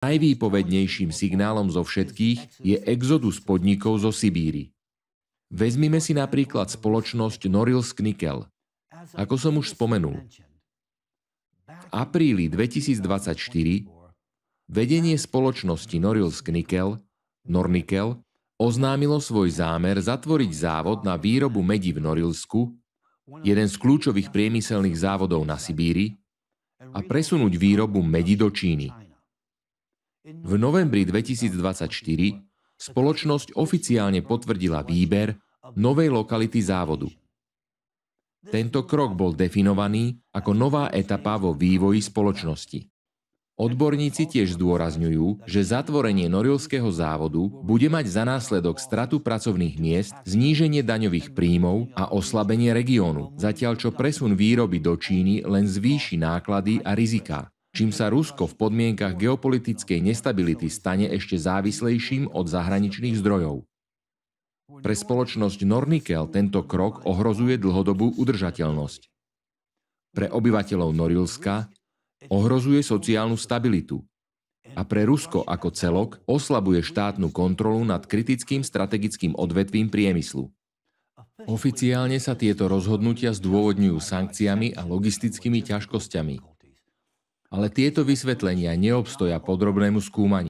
Najvýpovednejším signálom zo všetkých je exodus podnikov zo Sibíry. Vezmime si napríklad spoločnosť Norilsk Nickel. Ako som už spomenul, v apríli 2024 vedenie spoločnosti Norilsk Nickel, Nornickel, oznámilo svoj zámer zatvoriť závod na výrobu medi v Norilsku, jeden z kľúčových priemyselných závodov na Sibíri, a presunúť výrobu medi do Číny. V novembri 2024 spoločnosť oficiálne potvrdila výber novej lokality závodu. Tento krok bol definovaný ako nová etapa vo vývoji spoločnosti. Odborníci tiež zdôrazňujú, že zatvorenie Norilského závodu bude mať za následok stratu pracovných miest, zníženie daňových príjmov a oslabenie regiónu, zatiaľ čo presun výroby do Číny len zvýši náklady a riziká, čím sa Rusko v podmienkach geopolitickej nestability stane ešte závislejším od zahraničných zdrojov. Pre spoločnosť Nornickel tento krok ohrozuje dlhodobú udržateľnosť. Pre obyvateľov Norilska ohrozuje sociálnu stabilitu a pre Rusko ako celok oslabuje štátnu kontrolu nad kritickým strategickým odvetvím priemyslu. Oficiálne sa tieto rozhodnutia zdôvodňujú sankciami a logistickými ťažkosťami. Ale tieto vysvetlenia neobstoja podrobnému skúmaniu.